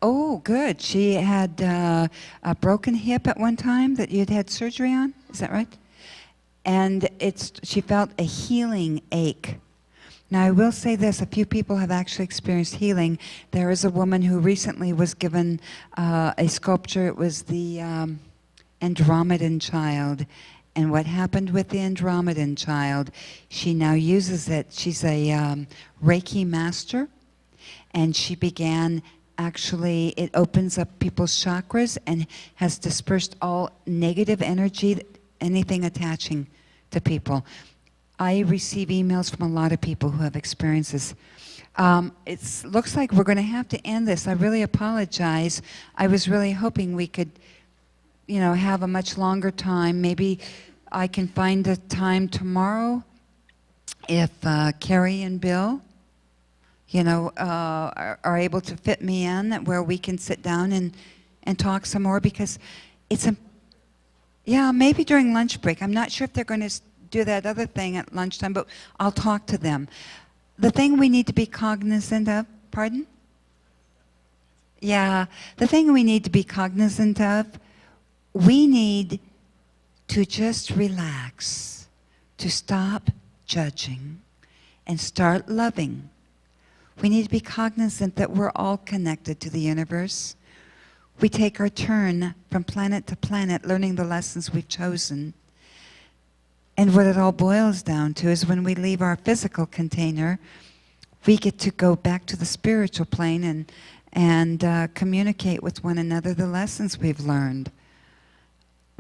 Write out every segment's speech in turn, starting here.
Oh, good. She had a broken hip at one time that you'd had surgery on. Is that right? And she felt a healing ache. Now, I will say this, a few people have actually experienced healing. There is a woman who recently was given a sculpture. It was the Andromedan child. And what happened with the Andromedan child, she now uses it. She's a Reiki master. And she began, actually, it opens up people's chakras and has dispersed all negative energy, anything attaching to people. I receive emails from a lot of people who have experienced this. It looks like we're going to have to end this. I really apologize. I was really hoping we could, have a much longer time. Maybe I can find a time tomorrow if Carrie and Bill, are able to fit me in where we can sit down and talk some more, because maybe during lunch break. I'm not sure if they're going to do that other thing at lunchtime, but I'll talk to them. The thing we need to be cognizant of, pardon? Yeah, the thing we need to be cognizant of, we need to just relax, to stop judging and start loving. We need to be cognizant that we're all connected to the universe. We take our turn from planet to planet learning the lessons we've chosen. And what it all boils down to is when we leave our physical container, we get to go back to the spiritual plane and communicate with one another the lessons we've learned.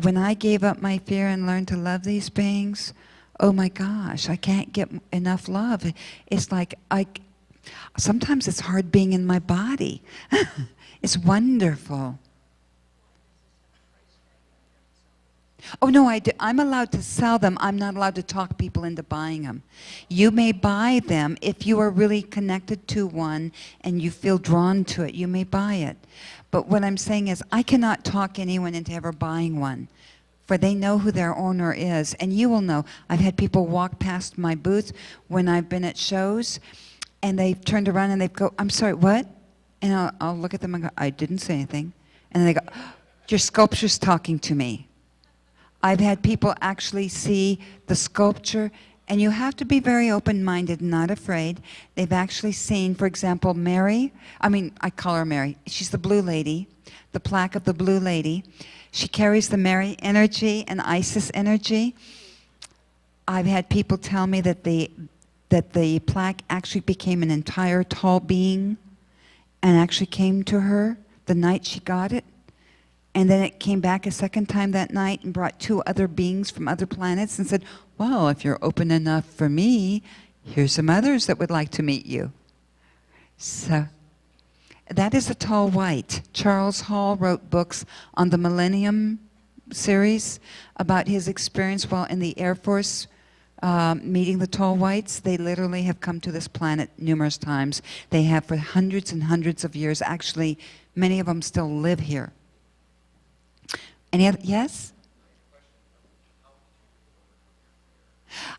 When I gave up my fear and learned to love these beings, oh my gosh, I can't get enough love. It's like sometimes it's hard being in my body. It's wonderful. Oh, no, I'm allowed to sell them. I'm not allowed to talk people into buying them. You may buy them if you are really connected to one and you feel drawn to it. You may buy it. But what I'm saying is I cannot talk anyone into ever buying one, for they know who their owner is. And you will know. I've had people walk past my booth when I've been at shows, and they've turned around and they go, "I'm sorry, what?" And I'll look at them and go, "I didn't say anything." And they go, "Your sculpture's talking to me." I've had people actually see the sculpture, and you have to be very open-minded and not afraid. They've actually seen, for example, Mary. I call her Mary. She's the Blue Lady, the plaque of the Blue Lady. She carries the Mary energy and Isis energy. I've had people tell me that the plaque actually became an entire tall being and actually came to her the night she got it. And then it came back a second time that night and brought two other beings from other planets and said, "Well, if you're open enough for me, here's some others that would like to meet you." So that is a tall white. Charles Hall wrote books on the Millennium series about his experience while in the Air Force meeting the tall whites. They literally have come to this planet numerous times. They have for hundreds and hundreds of years. Actually, many of them still live here. Any other? Yes?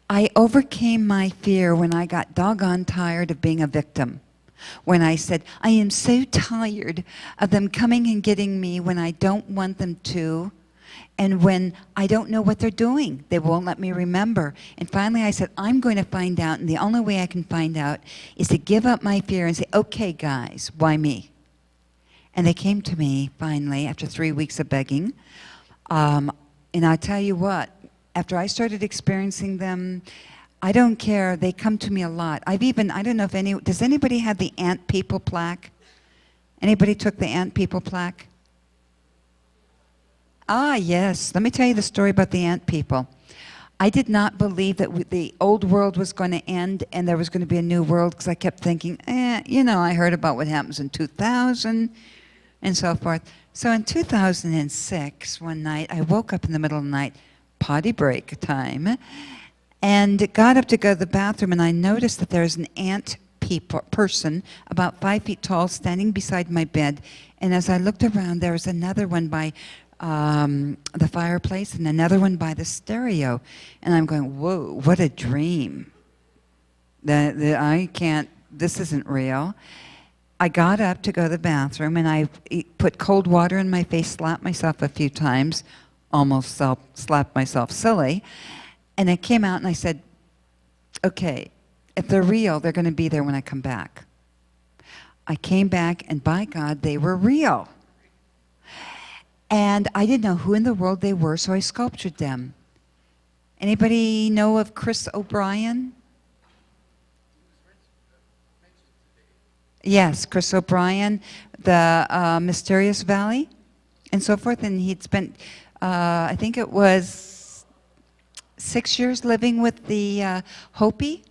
I overcame my fear when I got doggone tired of being a victim. When I said, I am so tired of them coming and getting me when I don't want them to, and when I don't know what they're doing. They won't let me remember. And finally I said, I'm going to find out, and the only way I can find out is to give up my fear and say, okay guys, why me? And they came to me finally after 3 weeks of begging. And I'll tell you what, after I started experiencing them, I don't care, they come to me a lot. I don't know if does anybody have the Ant People plaque? Anybody took the Ant People plaque? Ah, yes. Let me tell you the story about the Ant People. I did not believe that the old world was going to end and there was going to be a new world, because I kept thinking, I heard about what happens in 2000 and so forth. So in 2006, one night, I woke up in the middle of the night, potty break time, and got up to go to the bathroom, and I noticed that there was an ant person about 5 feet tall standing beside my bed. And as I looked around, there was another one by the fireplace and another one by the stereo. And I'm going, whoa, what a dream. This isn't real. I got up to go to the bathroom, and I put cold water in my face, slapped myself a few times, almost slapped myself silly, and I came out and I said, okay, if they're real, they're going to be there when I come back. I came back, and by God, they were real. And I didn't know who in the world they were, so I sculptured them. Anybody know of Chris O'Brien? Yes, Chris O'Brien, the Mysterious Valley, and so forth. And he'd spent, I think it was 6 years living with the Hopi.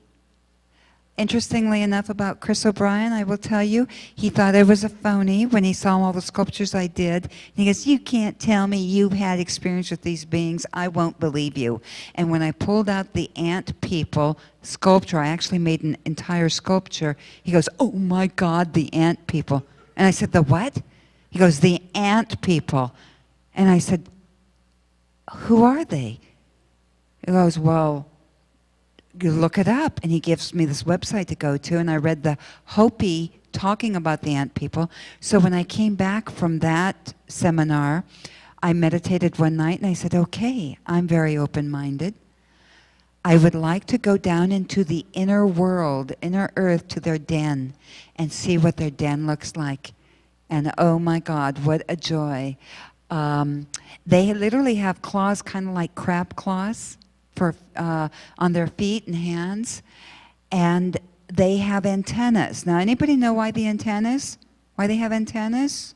Interestingly enough about Chris O'Brien, I will tell you, he thought I was a phony when he saw all the sculptures I did. And he goes, you can't tell me you've had experience with these beings. I won't believe you. And when I pulled out the ant people sculpture, I actually made an entire sculpture. He goes, oh my God, the ant people. And I said, the what? He goes, the ant people. And I said, who are they? He goes, well, you look it up. And he gives me this website to go to, and I read the Hopi talking about the ant people. So when I came back from that seminar, I meditated one night, and I said, okay, I'm very open-minded. I would like to go down into the inner world, inner earth, to their den and see what their den looks like. And oh my God, what a joy. They literally have claws kind of like crab claws for on their feet and hands, and they have antennas. Now, anybody know why the antennas? Why they have antennas?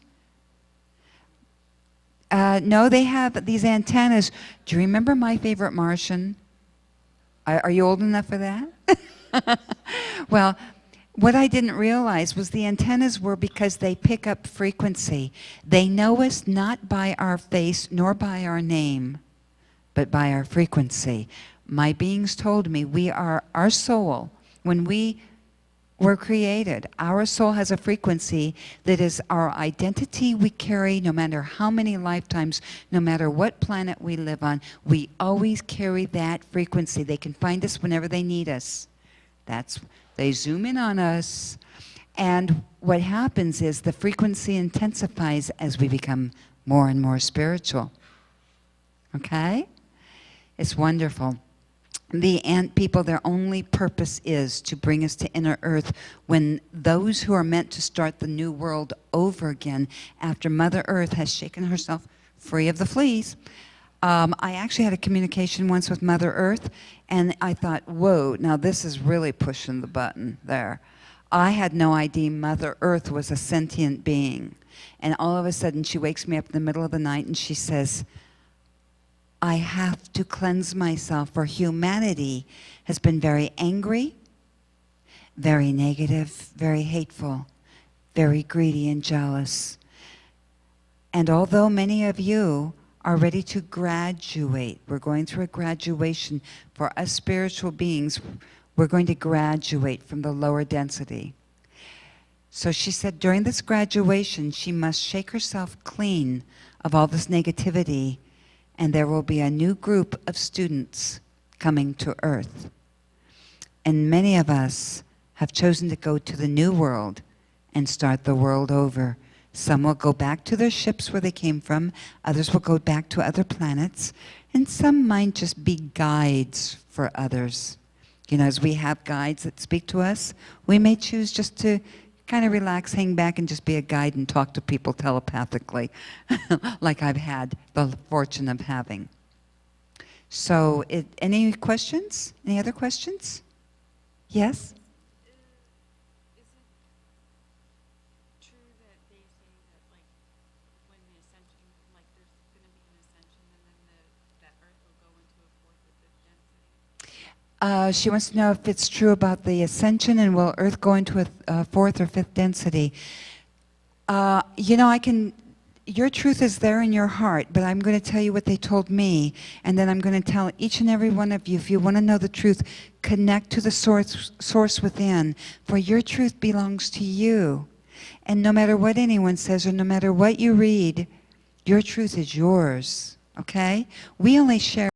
No, they have these antennas. Do you remember My Favorite Martian? Are you old enough for that? Well, what I didn't realize was the antennas were because they pick up frequency. They know us not by our face nor by our name, but by our frequency. My beings told me we are our soul. When we were created, our soul has a frequency that is our identity we carry no matter how many lifetimes, no matter what planet we live on. We always carry that frequency. They can find us whenever they need us. They zoom in on us, and what happens is the frequency intensifies as we become more and more spiritual. Okay? It's wonderful. The ant people, their only purpose is to bring us to inner earth when those who are meant to start the new world over again after Mother Earth has shaken herself free of the fleas. I actually had a communication once with Mother Earth, and I thought, whoa, now this is really pushing the button there. I had no idea Mother Earth was a sentient being. And all of a sudden, she wakes me up in the middle of the night, and she says, I have to cleanse myself, for humanity has been very angry, very negative, very hateful, very greedy and jealous. And although many of you are ready to graduate, we're going through a graduation for us spiritual beings, we're going to graduate from the lower density. So she said during this graduation, she must shake herself clean of all this negativity, and there will be a new group of students coming to Earth. And many of us have chosen to go to the new world and start the world over. Some will go back to their ships where they came from, others will go back to other planets, and some might just be guides for others. You know, as we have guides that speak to us, we may choose just to kind of relax, hang back, and just be a guide and talk to people telepathically, like I've had the fortune of having. So, any questions? Any other questions? Yes? Is it true that they say that, like, when the ascension, like, there's going to be an ascension and then that Earth will go into a fourth or fifth density? She wants to know if it's true about the ascension and will Earth go into a fourth or fifth density. You know, your truth is there in your heart, but I'm going to tell you what they told me, and then I'm going to tell each and every one of you, if you want to know the truth, connect to the source within, for your truth belongs to you. And no matter what anyone says, or no matter what you read, your truth is yours, okay? We only share